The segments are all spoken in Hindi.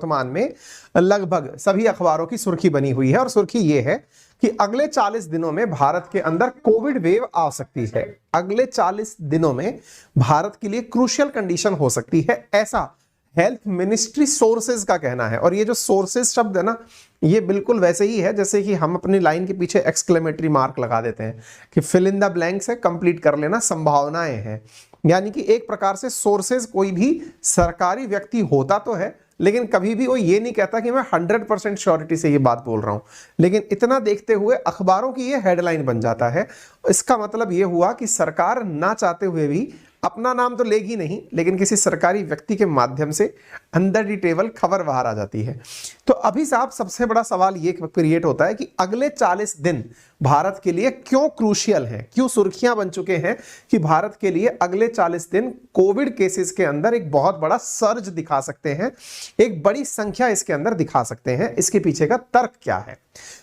वर्तमान में लगभग सभी अखबारों की सुर्खी बनी हुई है और सुर्खी ये है कि अगले 40 दिनों में भारत के अंदर कोविड वेव आ सकती है। अगले 40 दिनों में भारत के लिए क्रूशियल कंडीशन हो सकती है, ऐसा हेल्थ मिनिस्ट्री सोर्सेज का कहना है। और ये जो सोर्सेज शब्द है ना, ये बिल्कुल वैसे ही है जैसे कि हम अपनी लाइन के पीछे एक्सक्लेमेटरी मार्क लगा देते हैं कि फिल इन द ब्लैंक्स है, कंप्लीट कर लेना, संभावनाएं हैं। यानी कि एक प्रकार से सोर्सेज कोई भी सरकारी व्यक्ति होता तो है, लेकिन कभी भी वो ये नहीं कहता कि मैं 100% श्योरिटी से ये बात बोल रहा हूं। लेकिन इतना देखते हुए अखबारों की ये हेडलाइन बन जाता है। इसका मतलब ये हुआ कि सरकार ना चाहते हुए भी अपना नाम तो लेगी नहीं, लेकिन किसी सरकारी व्यक्ति के माध्यम से अंदर दी टेबल खबर बाहर आ जाती है। तो अभी साहब सबसे बड़ा सवाल ये क्रिएट होता है कि अगले 40 दिन भारत के लिए क्यों क्रूशियल हैं, क्यों सुर्खियां बन चुके हैं कि भारत के लिए अगले 40 दिन कोविड केसेस के अंदर एक बहुत बड़ा सर्ज दिखा सकते हैं, एक बड़ी संख्या इसके अंदर दिखा सकते हैं। इसके पीछे का तर्क क्या है?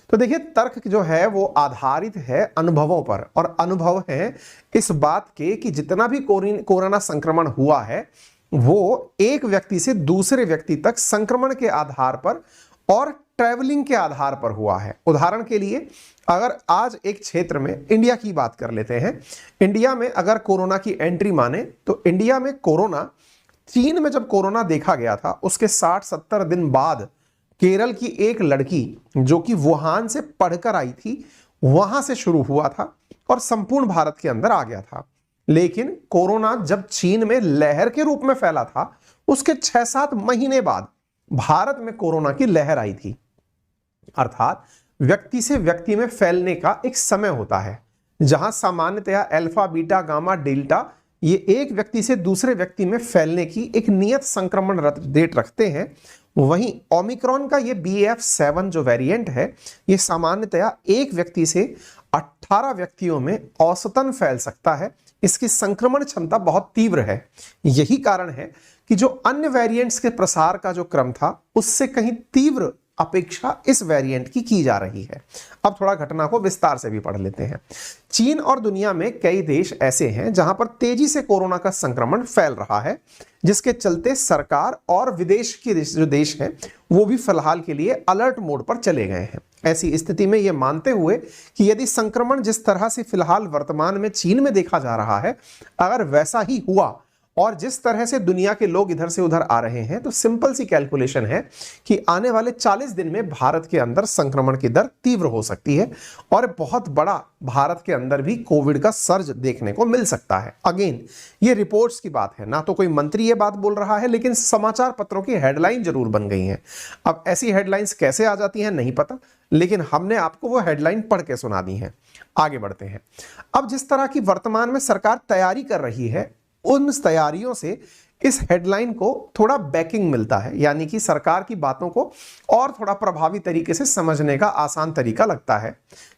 तो देखिए, तर्क जो है वो आधारित है अनुभवों पर, और अनुभव है इस बात के कि जितना भी कोरोना संक्रमण हुआ है वो एक व्यक्ति से दूसरे व्यक्ति तक संक्रमण के आधार पर और ट्रैवलिंग के आधार पर हुआ है। उदाहरण के लिए अगर आज एक क्षेत्र में इंडिया की बात कर लेते हैं, इंडिया में अगर कोरोना की एंट्री माने तो इंडिया में कोरोना, चीन में जब कोरोना देखा गया था उसके 60-70 दिन बाद केरल की एक लड़की जो कि वुहान से पढ़कर आई थी, वहां से शुरू हुआ था और संपूर्ण भारत के अंदर आ गया था। लेकिन कोरोना जब चीन में लहर के रूप में फैला था, उसके 6-7 महीने बाद भारत में कोरोना की लहर आई थी। अर्थात व्यक्ति से व्यक्ति में फैलने का एक समय होता है, जहां सामान्यतया अल्फा, बीटा, गामा, डेल्टा ये एक व्यक्ति से दूसरे व्यक्ति में फैलने की एक नियत संक्रमण रेट रखते हैं। वहीं ओमिक्रॉन का ये BF7 जो वेरिएंट है, ये सामान्यतया एक व्यक्ति से 18 व्यक्तियों में औसतन फैल सकता है। इसकी संक्रमण क्षमता बहुत तीव्र है। यही कारण है कि जो अन्य वेरिएंट्स के प्रसार का जो क्रम था उससे कहीं तीव्र अपेक्षा इस वेरिएंट की जा रही है। अब थोड़ा घटना को विस्तार से भी पढ़ लेते हैं। चीन और दुनिया में कई देश ऐसे हैं जहां पर तेजी से कोरोना का संक्रमण फैल रहा है, जिसके चलते सरकार और विदेश के जो देश हैं वो भी फिलहाल के लिए अलर्ट मोड पर चले गए हैं। ऐसी स्थिति में यह मानते हुए कि यदि संक्रमण जिस तरह से फिलहाल वर्तमान में चीन में देखा जा रहा है, अगर वैसा ही हुआ और जिस तरह से दुनिया के लोग इधर से उधर आ रहे हैं, तो सिंपल सी कैलकुलेशन है कि आने वाले 40 दिन में भारत के अंदर संक्रमण की दर तीव्र हो सकती है और बहुत बड़ा भारत के अंदर भी कोविड का सर्ज देखने को मिल सकता है। अगेन ये रिपोर्ट्स की बात है, ना तो कोई मंत्री ये बात बोल रहा है, लेकिन समाचार पत्रों की हेडलाइन जरूर बन गई हैं। अब ऐसी हेडलाइंस कैसे आ जाती हैं नहीं पता, लेकिन हमने आपको वो हेडलाइन पढ़ के सुना दी है। आगे बढ़ते हैं। अब जिस तरह की वर्तमान में सरकार तैयारी कर रही है, उन तैयारियों से इस हेडलाइन को थोड़ा बैकिंग मिलता है, यानी कि सरकार की बातों को और थोड़ा प्रभावी तरीके से समझने का आसान तरीका लगता है।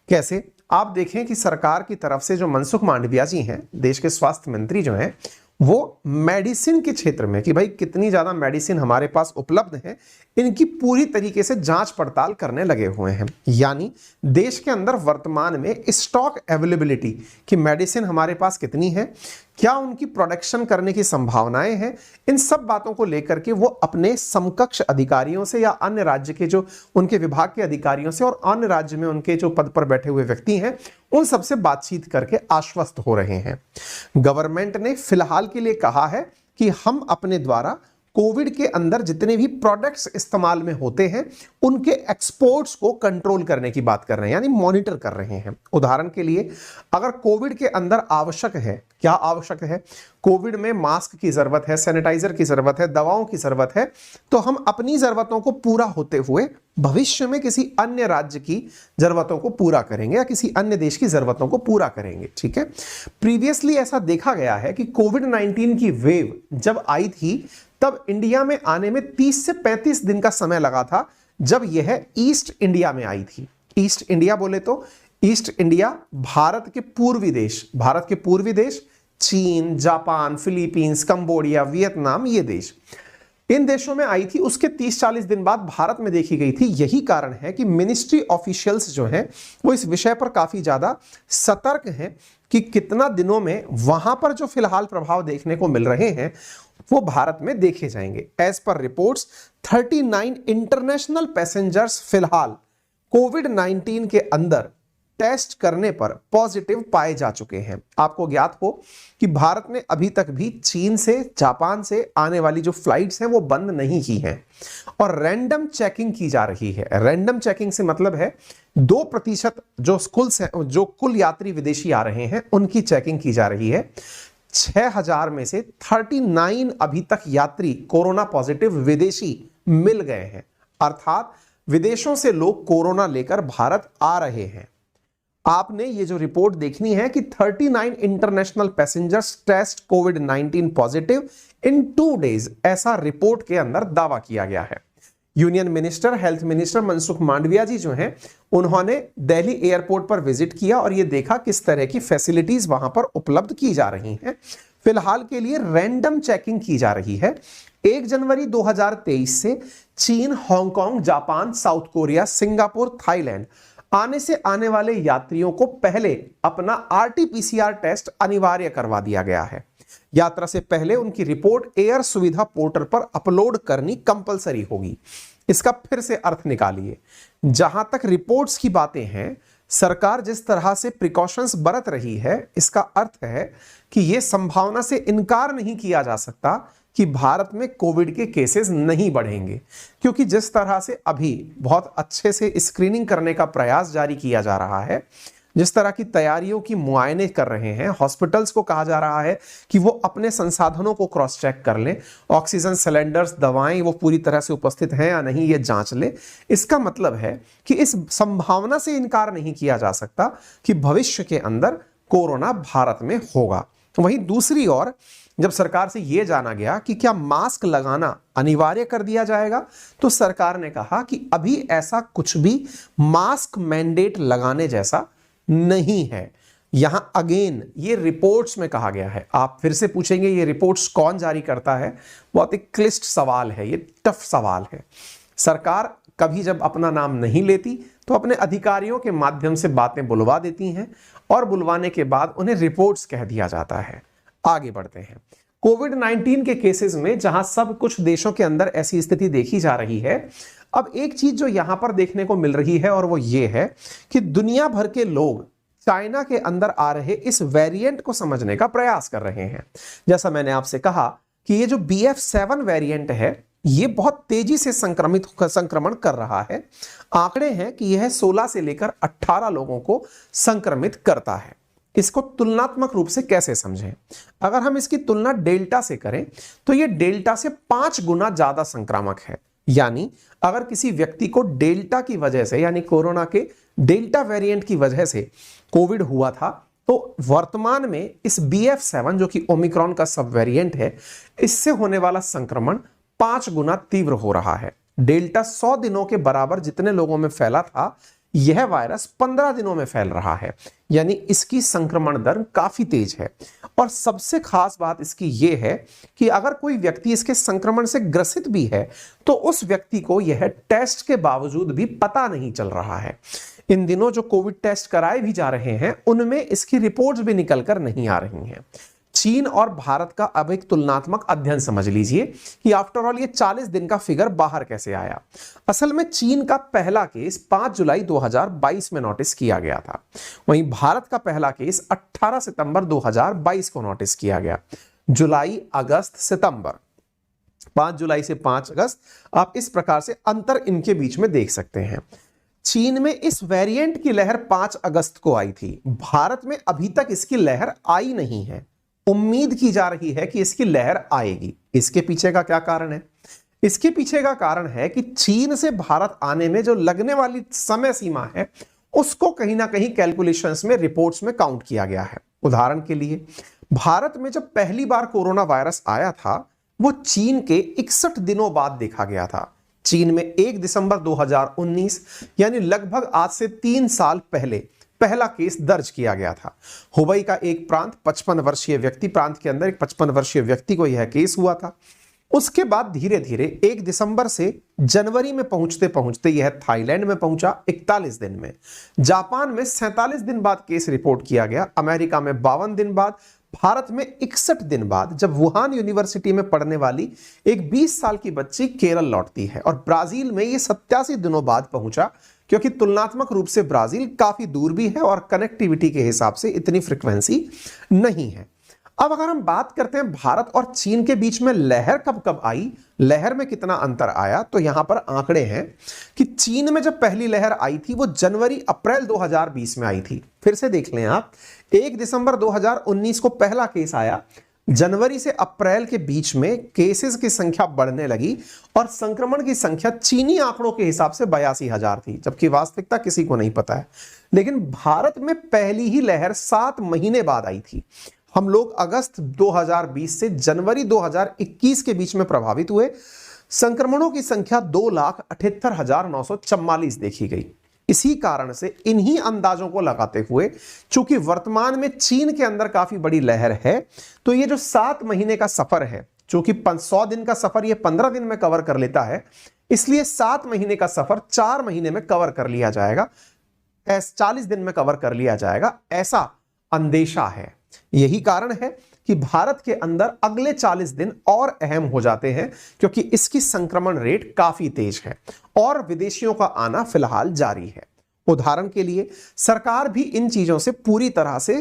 कैसे? आप देखें कि सरकार की तरफ से जो मनसुख मांडविया जी हैं, देश के स्वास्थ्य मंत्री जो हैं, वो मेडिसिन के क्षेत्र में कि भाई कितनी ज्यादा मेडिसिन हमारे पास उपलब्ध है, इनकी पूरी तरीके से जांच पड़ताल करने लगे हुए हैं। यानी देश के अंदर वर्तमान में स्टॉक अवेलेबिलिटी कि मेडिसिन हमारे पास कितनी है, क्या उनकी प्रोडक्शन करने की संभावनाएं हैं, इन सब बातों को लेकर के वो अपने समकक्ष अधिकारियों से या अन्य राज्य के जो उनके विभाग के अधिकारियों से और अन्य राज्य में उनके जो पद पर बैठे हुए व्यक्ति हैं, उन सबसे बातचीत करके आश्वस्त हो रहे हैं। गवर्नमेंट ने फिलहाल के लिए कहा है कि हम अपने द्वारा कोविड के अंदर जितने भी प्रोडक्ट्स इस्तेमाल में होते हैं उनके एक्सपोर्ट्स को कंट्रोल करने की बात कर रहे हैं, यानी मॉनिटर कर रहे हैं। उदाहरण के लिए अगर कोविड के अंदर आवश्यक है, क्या आवश्यक है? कोविड में मास्क की जरूरत है, सैनिटाइजर की जरूरत है, दवाओं की जरूरत है, तो हम अपनी जरूरतों को पूरा होते हुए भविष्य में किसी अन्य राज्य की जरूरतों को पूरा करेंगे या किसी अन्य देश की जरूरतों को पूरा करेंगे। ठीक है, प्रीवियसली ऐसा देखा गया है कि कोविड-19 की वेव जब आई थी तब इंडिया में आने में 30 से 35 दिन का समय लगा था, जब यह ईस्ट इंडिया में आई थी। ईस्ट इंडिया बोले तो ईस्ट इंडिया भारत के पूर्वी देश चीन, जापान, फिलीपींस, कंबोडिया, वियतनाम, ये देश। इन देशों में आई थी, उसके 30-40 दिन बाद भारत में देखी गई थी। यही कारण है कि मिनिस्ट्री ऑफिशियल्स जो हैं वो इस विषय पर काफी ज्यादा सतर्क हैं कि कितना दिनों में वहां पर जो फिलहाल प्रभाव देखने को मिल रहे हैं वो भारत में देखे जाएंगे। As per reports 39 international passengers फिलहाल कोविड-19 के अंदर टेस्ट करने पर पॉजिटिव पाए जा चुके हैं। आपको ज्ञात हो कि भारत ने अभी तक भी चीन से, जापान से आने वाली जो फ्लाइट्स हैं वो बंद नहीं की हैं और रैंडम चेकिंग की जा रही है। रैंडम चेकिंग से मतलब है 2% जो कुल यात्री विदेशी आ रहे हैं उनकी चेकिंग की जा रही है। 6000 में से 39 अभी तक यात्री कोरोना पॉजिटिव विदेशी मिल गए हैं, अर्थात विदेशों से लोग कोरोना लेकर भारत आ रहे हैं। आपने ये जो रिपोर्ट देखनी है कि 39 इंटरनेशनल पैसेंजर्स टेस्ट कोविड-19 पॉजिटिव इन 2 डेज, ऐसा रिपोर्ट के अंदर दावा किया गया है। Union minister, health minister Mansukh Mandaviya ji जो हैं, उन्होंने दिल्ली एयरपोर्ट पर विजिट किया और ये देखा किस तरह की फैसिलिटीज वहां पर उपलब्ध की जा रही हैं। फिलहाल के लिए रैंडम चेकिंग की जा रही है। 1 जनवरी 2023 से चीन, Hong Kong, Japan, south Korea, Singapore, Thailand आने वाले यात्रियों को पहले अपना RT-PCR टेस्ट अनिवार्य करवा दिया गया है। यात्रा से पहले उनकी रिपोर्ट एयर सुविधा पोर्टल पर अपलोड करनी कंपलसरी होगी। इसका फिर से अर्थ निकालिए। जहां तक रिपोर्ट्स की बातें हैं, सरकार जिस तरह से प्रिकॉशंस बरत रही है, इसका अर्थ है कि यह संभावना से इनकार नहीं किया जा सकता कि भारत में कोविड के केसेस नहीं बढ़ेंगे, क्योंकि जिस तरह से अभी बहुत अच्छे से स्क्रीनिंग करने का प्रयास जारी किया जा रहा है, जिस तरह की तैयारियों की मुआयने कर रहे हैं, हॉस्पिटल्स को कहा जा रहा है कि वो अपने संसाधनों को क्रॉस चेक कर लें, ऑक्सीजन सिलेंडर्स, दवाएं वो पूरी तरह से उपस्थित हैं या नहीं ये जांच लें। इसका मतलब है कि इस संभावना से इनकार नहीं किया जा सकता कि भविष्य के अंदर कोरोना भारत में होगा। वहीं दूसरी ओर जब सरकार से यह जाना गया कि क्या मास्क लगाना अनिवार्य कर दिया जाएगा, तो सरकार ने कहा कि अभी ऐसा कुछ भी मास्क मैंडेट लगाने जैसा नहीं है। यहां अगेन ये रिपोर्ट्स में कहा गया है। आप फिर से पूछेंगे ये रिपोर्ट्स कौन जारी करता है? बहुत एक क्लिष्ट सवाल है, ये टफ सवाल है। सरकार कभी जब अपना नाम नहीं लेती तो अपने अधिकारियों के माध्यम से बातें बुलवा देती हैं और बुलवाने के बाद उन्हें रिपोर्ट्स कह दिया जाता है। आगे बढ़ते हैं। कोविड-19 के केसेस में जहां सब कुछ देशों के अंदर ऐसी स्थिति देखी जा रही है, अब एक चीज जो यहां पर देखने को मिल रही है और वो ये है कि दुनिया भर के लोग चाइना के अंदर आ रहे इस वेरिएंट को समझने का प्रयास कर रहे हैं। जैसा मैंने आपसे कहा कि ये जो BF7 वेरिएंट है, ये बहुत तेजी से संक्रमण कर रहा है। आंकड़े हैं कि यह 16 से लेकर 18 लोगों को संक्रमित करता है। इसको तुलनात्मक रूप से कैसे समझें? अगर हम इसकी तुलना डेल्टा से करें तो यह डेल्टा से 5 गुना ज्यादा संक्रामक है। यानी अगर किसी व्यक्ति को डेल्टा की वजह से, यानी कोरोना के डेल्टा वेरिएंट की वजह से कोविड हुआ था, तो वर्तमान में इस BF7 जो कि ओमिक्रॉन का सब वेरिएंट है, इससे होने वाला संक्रमण 5 गुना तीव्र हो रहा है। डेल्टा 100 दिनों के बराबर जितने लोगों में फैला था, यह वायरस 15 दिनों में फैल रहा है। यानी इसकी संक्रमण दर काफी तेज है। और सबसे खास बात इसकी यह है कि अगर कोई व्यक्ति इसके संक्रमण से ग्रसित भी है तो उस व्यक्ति को यह टेस्ट के बावजूद भी पता नहीं चल रहा है। इन दिनों जो कोविड टेस्ट कराए भी जा रहे हैं, उनमें इसकी रिपोर्ट्स भी निकलकर नहीं आ रही हैं। चीन और भारत का अब एक तुलनात्मक अध्ययन समझ लीजिए कि आफ्टर ऑल ये 40 दिन का फिगर बाहर कैसे आया। असल में चीन का पहला केस 5 जुलाई 2022 में नोटिस किया गया था। वहीं भारत का पहला केस 18 सितंबर 2022 को नोटिस किया गया। जुलाई, अगस्त, सितंबर, 5 जुलाई से 5 अगस्त, आप इस प्रकार से अंतर इनके बीच में देख सकते हैं। चीन में इस वेरिएंट की लहर 5 अगस्त को आई थी। भारत में अभी तक इसकी लहर आई नहीं है। उम्मीद की जा रही है कि इसकी लहर आएगी। इसके पीछे का क्या कारण है? इसके पीछे का कारण है कि चीन से भारत आने में जो लगने वाली समय सीमा है, उसको कहीं ना कहीं कैलकुलेशंस में, रिपोर्ट्स में काउंट किया गया है। उदाहरण के लिए, भारत में जब पहली बार कोरोना वायरस आया था, वो चीन के 61 दिनों बाद देखा गया था। चीन में 1 दिसंबर 2019 यानी लगभग आज से 3 साल पहले पहला केस दर्ज किया गया था। हुबई का एक प्रांत, 55 वर्षीय व्यक्ति, प्रांत के अंदर एक 55 वर्षीय व्यक्ति को यह केस हुआ था। उसके बाद धीरे धीरे 1 दिसंबर से जनवरी में पहुंचते पहुंचते यह थाईलैंड में पहुंचा 41 दिन में, जापान में 47 दिन बाद केस रिपोर्ट किया गया, अमेरिका में 52 दिन बाद, भारत में 61 दिन बाद, जब वुहान यूनिवर्सिटी में पढ़ने वाली एक 20 साल की बच्ची केरल लौटती है, और ब्राजील में ये 87 दिनों बाद पहुंचा, क्योंकि तुलनात्मक रूप से ब्राजील काफी दूर भी है और कनेक्टिविटी के हिसाब से इतनी फ्रीक्वेंसी नहीं है। अब अगर हम बात करते हैं भारत और चीन के बीच में लहर कब कब आई, लहर में कितना अंतर आया, तो यहां पर आंकड़े हैं कि चीन में जब पहली लहर आई थी वो जनवरी अप्रैल 2020 में आई थी। फिर से देख लें आप, 1 दिसंबर 2019 को पहला केस आया, जनवरी से अप्रैल के बीच में केसेस की संख्या बढ़ने लगी और संक्रमण की संख्या चीनी आंकड़ों के हिसाब से 82,000 थी, जबकि वास्तविकता किसी को नहीं पता है। लेकिन भारत में पहली ही लहर 7 महीने बाद आई थी। हम लोग अगस्त 2020 से जनवरी 2021 के बीच में प्रभावित हुए। संक्रमणों की संख्या 2,78,944 देखी गई। इसी कारण से इन्हीं अंदाजों को लगाते हुए, चूंकि वर्तमान में चीन के अंदर काफी बड़ी लहर है, तो ये जो 7 महीने का सफर है, चूंकि 100 दिन का सफर ये 15 दिन में कवर कर लेता है, इसलिए 7 महीने का सफर 4 महीने में कवर कर लिया जाएगा, 40 दिन में कवर कर लिया जाएगा, ऐसा अंदेशा है। यही कारण है कि भारत के अंदर अगले 40 दिन और अहम हो जाते हैं, क्योंकि इसकी संक्रमण रेट काफी तेज है और विदेशियों का आना फिलहाल जारी है। उदाहरण के लिए सरकार भी इन चीजों से पूरी तरह से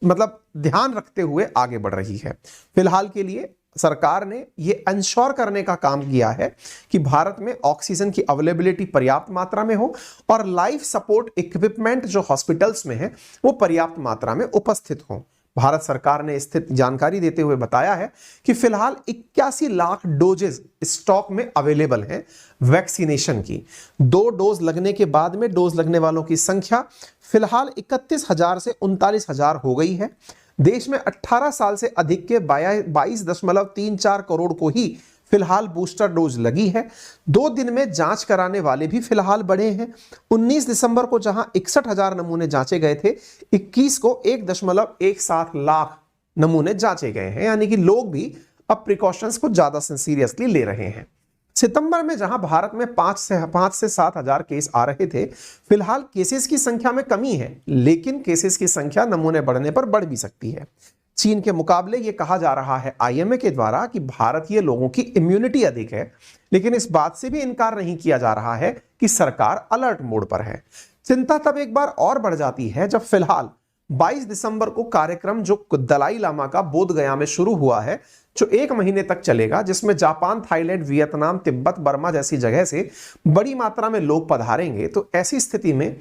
ध्यान रखते हुए आगे बढ़ रही है। फिलहाल के लिए सरकार ने यह इंश्योर करने का काम किया है कि भारत में ऑक्सीजन की अवेलेबिलिटी पर्याप्त मात्रा में हो और लाइफ सपोर्ट इक्विपमेंट जो हॉस्पिटल्स में है वो पर्याप्त मात्रा में उपस्थित हो। भारत सरकार ने स्थित जानकारी देते हुए बताया है कि फिलहाल 81 लाख डोजेस स्टॉक में अवेलेबल हैं वैक्सीनेशन की। 2 डोज लगने के बाद में डोज लगने वालों की संख्या फिलहाल 31,000 से 39,000 हो गई है। देश में 18 साल से अधिक के 22.34 करोड़ को ही फिलहाल बूस्टर डोज लगी है। 2 दिन में जांच कराने वाले भी फिलहाल बढ़े हैं। 19 दिसंबर को जहां 61,000 नमूने जांचे गए थे, 21 को 1.17 लाख नमूने जांचे गए हैं, यानी कि लोग भी अब प्रिकॉशंस को ज्यादा सीरियसली ले रहे हैं। सितंबर में जहां भारत में 5 से 7,000 केस आ रहे थे, फिलहाल केसेस की संख्या में कमी है, लेकिन केसेस की संख्या नमूने बढ़ने पर बढ़ भी सकती है। चीन के मुकाबले ये कहा जा रहा है आईएमए के द्वारा कि भारतीय लोगों की इम्यूनिटी अधिक है, लेकिन इस बात से भी इनकार नहीं किया जा रहा है कि सरकार अलर्ट मोड पर है। चिंता तब एक बार और बढ़ जाती है जब फिलहाल 22 दिसंबर को कार्यक्रम जो दलाई लामा का बोध गया में शुरू हुआ है, जो 1 महीने तक चलेगा, जिसमें Japan, Thailand, Vietnam, Tibet, Burma जैसी जगह से बड़ी मात्रा में लोग पधारेंगे। तो ऐसी स्थिति में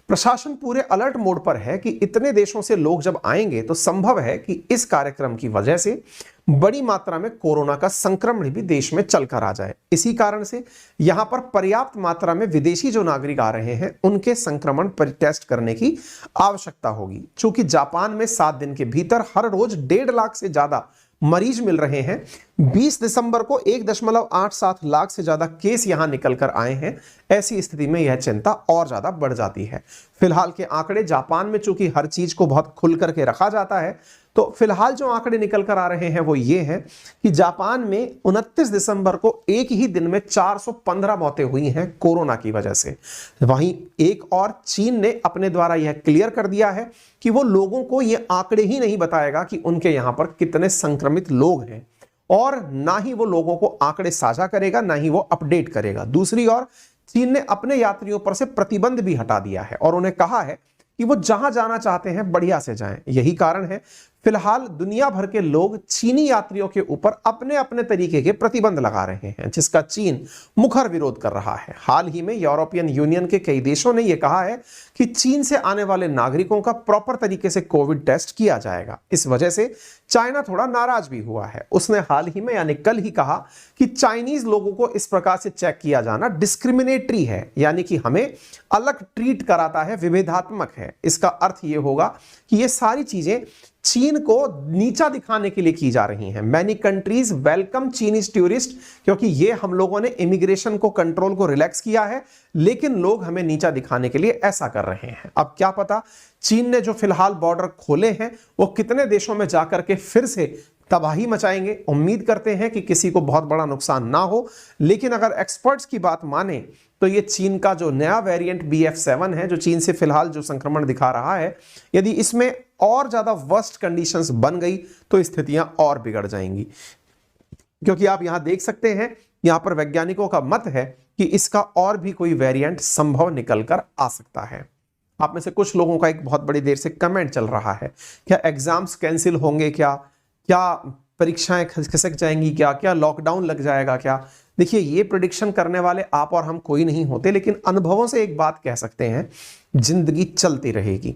प्रशासन पूरे अलर्ट मोड पर है कि इतने देशों से लोग जब आएंगे तो संभव है कि इस कार्यक्रम की वजह से बड़ी मात्रा में कोरोना का संक्रमण भी देश में चलकर आ जाए। इसी कारण से यहां पर पर्याप्त मात्रा में विदेशी जो नागरिक आ रहे हैं उनके संक्रमण पर टेस्ट करने की आवश्यकता होगी। चूंकि जापान में 7 दिन के भीतर हर रोज 1.5 लाख से ज्यादा मरीज मिल रहे हैं। 20 दिसंबर को 1.87 लाख से ज्यादा केस यहां निकल कर आए हैं। ऐसी स्थिति में यह चिंता और ज्यादा बढ़ जाती है। फिलहाल के आंकड़े, जापान में चूंकि हर चीज को बहुत खुल करके रखा जाता है, तो फिलहाल जो आंकड़े निकल कर आ रहे हैं वो ये हैं कि जापान में 29 दिसंबर को एक ही दिन में 415 मौतें हुई हैं कोरोना की वजह से। वहीं एक और चीन ने अपने द्वारा यह क्लियर कर दिया है कि वो लोगों को ये आंकड़े ही नहीं बताएगा कि उनके यहां पर कितने संक्रमित लोग हैं, और ना ही वो लोगों को आंकड़े साझा करेगा, ना ही वो अपडेट करेगा। दूसरी ओर चीन ने अपने यात्रियों पर से प्रतिबंध भी हटा दिया है और उन्हें कहा है कि वो जहां जाना चाहते हैं बढ़िया से जाएं। यही कारण है फिलहाल दुनिया भर के लोग चीनी यात्रियों के ऊपर अपने अपने तरीके के प्रतिबंध लगा रहे हैं, जिसका चीन मुखर विरोध कर रहा है। हाल ही में यूरोपियन यूनियन के कई देशों ने यह कहा है कि चीन से आने वाले नागरिकों का प्रॉपर तरीके से कोविड टेस्ट किया जाएगा। इस वजह से चाइना थोड़ा नाराज भी हुआ है। उसने हाल ही में यानी कल ही कहा कि चाइनीज लोगों को इस प्रकार से चेक किया जाना डिस्क्रिमिनेटरी है, यानी कि हमें अलग ट्रीट कराता है, विभेदात्मक है। इसका अर्थ यह होगा कि ये सारी चीजें चीन को नीचा दिखाने के लिए की जा रही हैं। मैनी कंट्रीज वेलकम चीनीज टूरिस्ट, क्योंकि ये हम लोगों ने इमिग्रेशन को कंट्रोल को रिलैक्स किया है, लेकिन लोग हमें नीचा दिखाने के लिए ऐसा कर रहे हैं। अब क्या पता चीन ने जो फिलहाल बॉर्डर खोले हैं वो कितने देशों में जाकर के फिर से तबाही मचाएंगे। उम्मीद करते हैं कि किसी को बहुत बड़ा नुकसान ना हो, लेकिन अगर एक्सपर्ट्स की बात माने तो ये चीन का जो नया वेरिएंट BF7 है, जो चीन से फिलहाल जो संक्रमण दिखा रहा है, यदि इसमें और ज्यादा वर्स्ट कंडीशंस बन गई तो स्थितियां और बिगड़ जाएंगी। क्योंकि आप यहां देख सकते हैं, यहां पर वैज्ञानिकों का मत है कि इसका और भी कोई वेरिएंट संभव निकल कर आ सकता है। आप में से कुछ लोगों का एक बहुत बड़ी देर से कमेंट चल रहा है, क्या एग्जाम्स कैंसिल होंगे, क्या परीक्षाएं खिसक जाएंगी, क्या लॉकडाउन लग जाएगा क्या। देखिए, ये प्रेडिक्शन करने वाले आप और हम कोई नहीं होते, लेकिन अनुभवों से एक बात कह सकते हैं, जिंदगी चलती रहेगी,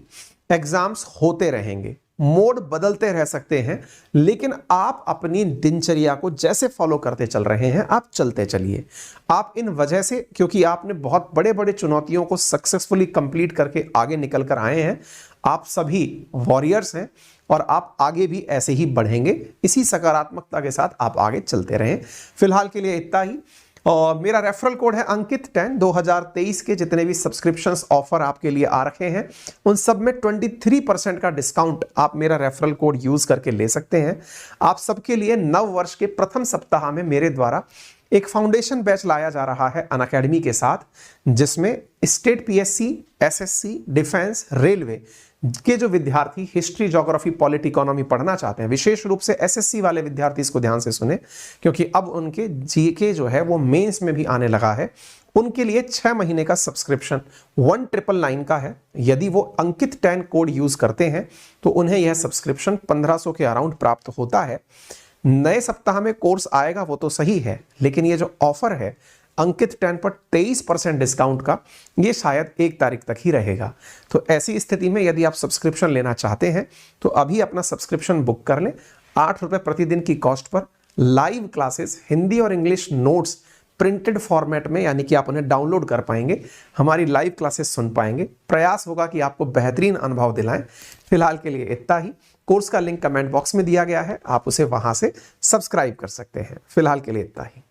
एग्जाम्स होते रहेंगे, मोड बदलते रह सकते हैं, लेकिन आप अपनी दिनचर्या को जैसे फॉलो करते चल रहे हैं, आप चलते चलिए। आप इन वजह से, क्योंकि आपने बहुत बड़े बड़े चुनौतियों को सक्सेसफुली कंप्लीट करके आगे निकल कर आए हैं, आप सभी वॉरियर्स हैं और आप आगे भी ऐसे ही बढ़ेंगे। इसी सकारात्मकता के साथ आप आगे चलते रहें। फिलहाल के लिए इतना ही। और मेरा रेफरल कोड है अंकित10। 2023 के जितने भी सब्सक्रिप्शंस ऑफर आपके लिए आ रखे हैं, उन सब में 23% का डिस्काउंट आप मेरा रेफरल कोड यूज करके ले सकते हैं। आप सबके लिए नव वर्ष के प्रथम सप्ताह में मेरे द्वारा एक फाउंडेशन बैच लाया जा रहा है अनअकैडमी के साथ, जिसमें state PSC, SSC, defence, railway के जो विद्यार्थी हिस्ट्री, ज्योग्राफी, पॉलिटी, इकोनॉमी पढ़ना चाहते हैं, विशेष रूप से SSC वाले विद्यार्थी इसको ध्यान से सुने, क्योंकि अब उनके GK जो है वो मेंस में भी आने लगा है। उनके लिए 6 महीने का सब्सक्रिप्शन 1999 का है। यदि वो अंकित10 कोड यूज करते हैं तो उन्हें यह सब्सक्रिप्शन 1500 के अराउंड प्राप्त होता है। नए सप्ताह में कोर्स आएगा वो तो सही है, लेकिन ये जो ऑफर है अंकित10 पर 23% डिस्काउंट का, ये शायद 1 तारीख तक ही रहेगा। तो ऐसी स्थिति में यदि आप सब्सक्रिप्शन लेना चाहते हैं तो अभी अपना सब्सक्रिप्शन बुक कर लें। 8 रुपये प्रतिदिन की cost per live classes, Hindi और इंग्लिश नोट्स प्रिंटेड फॉर्मेट में, यानी कि आप उन्हें डाउनलोड कर पाएंगे, हमारी लाइव क्लासेस सुन पाएंगे। प्रयास होगा कि आपको बेहतरीन अनुभव दिलाएं। फिलहाल के लिए इतना ही। कोर्स का लिंक कमेंट बॉक्स में दिया गया है, आप उसे वहां से सब्सक्राइब कर सकते हैं। फिलहाल के लिए इतना ही।